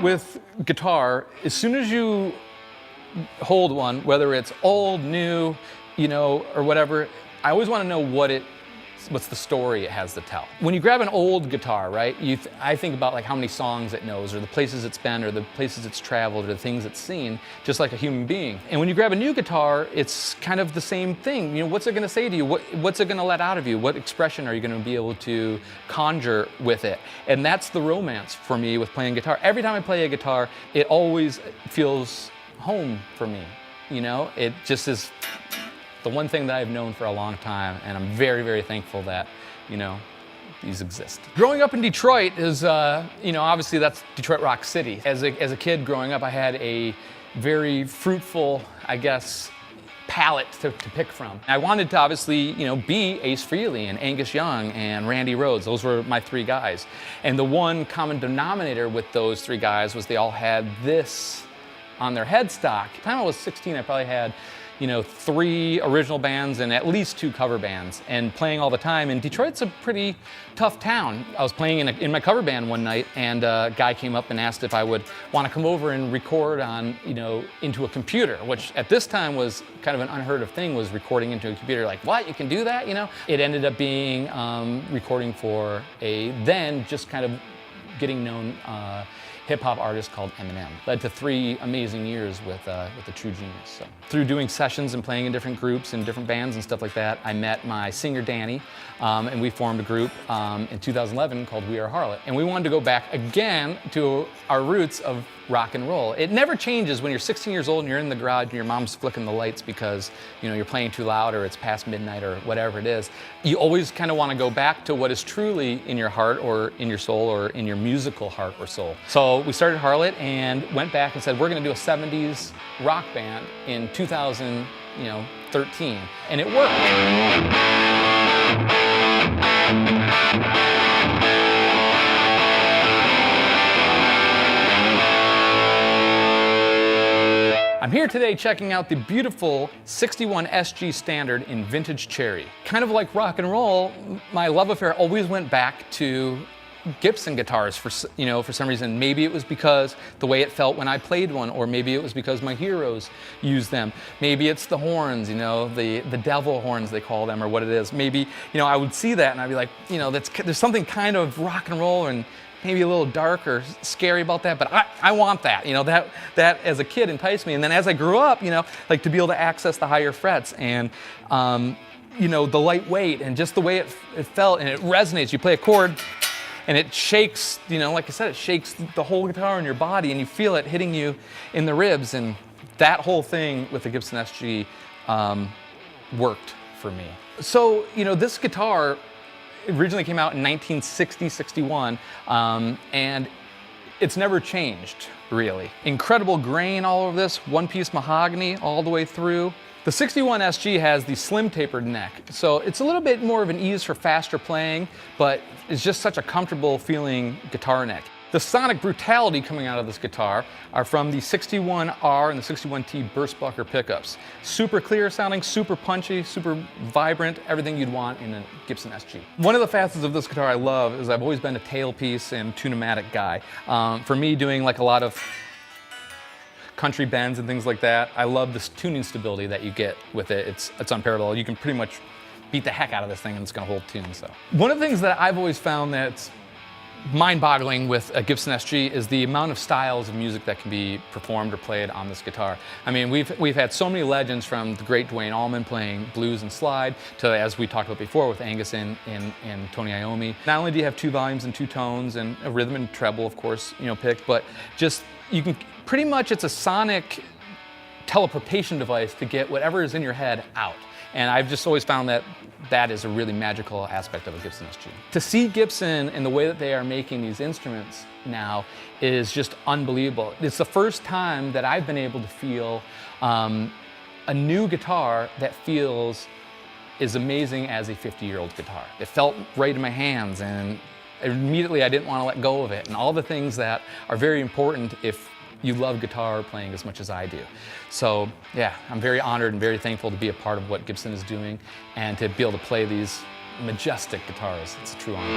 with guitar, as soon as you hold one, whether it's old, new, or whatever, I always want to know what's the story it has to tell. When you grab an old guitar, right, I think about like how many songs it knows, or the places it's been, or the places it's traveled, or the things it's seen, just like a human being. And when you grab a new guitar, it's kind of the same thing. What's it going to say to you? What's it going to let out of you? What expression are you going to be able to conjure with it? And that's the romance for me with playing guitar. Every time I play a guitar, it always feels home for me. It just is the one thing that I've known for a long time, and I'm very, very thankful that, these exist. Growing up in Detroit is, obviously that's Detroit Rock City. As a kid growing up, I had a very fruitful, I guess, palette to pick from. I wanted to obviously, be Ace Frehley and Angus Young and Randy Rhoads. Those were my three guys. And the one common denominator with those three guys was they all had this on their headstock. By the time I was 16, I probably had 3 original bands and at least 2 cover bands, and playing all the time. And Detroit's a pretty tough town. I was playing in my cover band one night, and a guy came up and asked if I would want to come over and record on, into a computer, which at this time was kind of an unheard of thing, was recording into a computer. Like, what, you can do that, It ended up being recording for a then just kind of getting known hip-hop artist called Eminem. Led to 3 amazing years with a true genius. So, through doing sessions and playing in different groups and different bands and stuff like that, I met my singer Danny, and we formed a group in 2011 called We Are Harlot. And we wanted to go back again to our roots of rock and roll. It never changes when you're 16 years old and you're in the garage and your mom's flicking the lights because you're playing too loud or it's past midnight or whatever it is. You always kind of want to go back to what is truly in your heart or in your soul or in your musical heart or soul. So we started Harlot and went back and said, we're going to do a 70s rock band in 2013. And it worked. I'm here today checking out the beautiful 61 SG Standard in vintage cherry. Kind of like rock and roll, my love affair always went back to Gibson guitars for some reason. Maybe it was because the way it felt when I played one, or maybe it was because my heroes used them. Maybe it's the horns, the devil horns they call them, or what it is. Maybe, I would see that and I'd be like, there's something kind of rock and roll and maybe a little dark or scary about that, but I want that. That as a kid enticed me. And then as I grew up, like to be able to access the higher frets and the lightweight and just the way it felt, and it resonates. You play a chord and it shakes, like I said, it shakes the whole guitar in your body, and you feel it hitting you in the ribs. And that whole thing with the Gibson SG worked for me. So, this guitar originally came out in 1960-61, and it's never changed, really. Incredible grain all over this, one-piece mahogany all the way through. The 61 SG has the slim tapered neck, so it's a little bit more of an ease for faster playing, but it's just such a comfortable feeling guitar neck. The sonic brutality coming out of this guitar are from the 61R and the 61T Burstbucker pickups. Super clear sounding, super punchy, super vibrant, everything you'd want in a Gibson SG. One of the facets of this guitar I love is I've always been a tailpiece and tune-o-matic guy. For me, doing like a lot of country bends and things like that, I love this tuning stability that you get with it. It's unparalleled. You can pretty much beat the heck out of this thing and it's gonna hold tune. So one of the things that I've always found that's mind-boggling with a Gibson SG is the amount of styles of music that can be performed or played on this guitar. I mean, we've had so many legends, from the great Duane Allman playing blues and slide to, as we talked about before, with Angus and Tony Iommi. Not only do you have 2 volumes and 2 tones and a rhythm and treble, of course, picked, but just you can pretty much, it's a sonic teleportation device to get whatever is in your head out. And I've just always found that that is a really magical aspect of a Gibson SG. To see Gibson and the way that they are making these instruments now is just unbelievable. It's the first time that I've been able to feel a new guitar that feels as amazing as a 50-year-old guitar. It felt right in my hands, and immediately I didn't want to let go of it, and all the things that are very important if you love guitar playing as much as I do. So yeah, I'm very honored and very thankful to be a part of what Gibson is doing and to be able to play these majestic guitars. It's a true honor.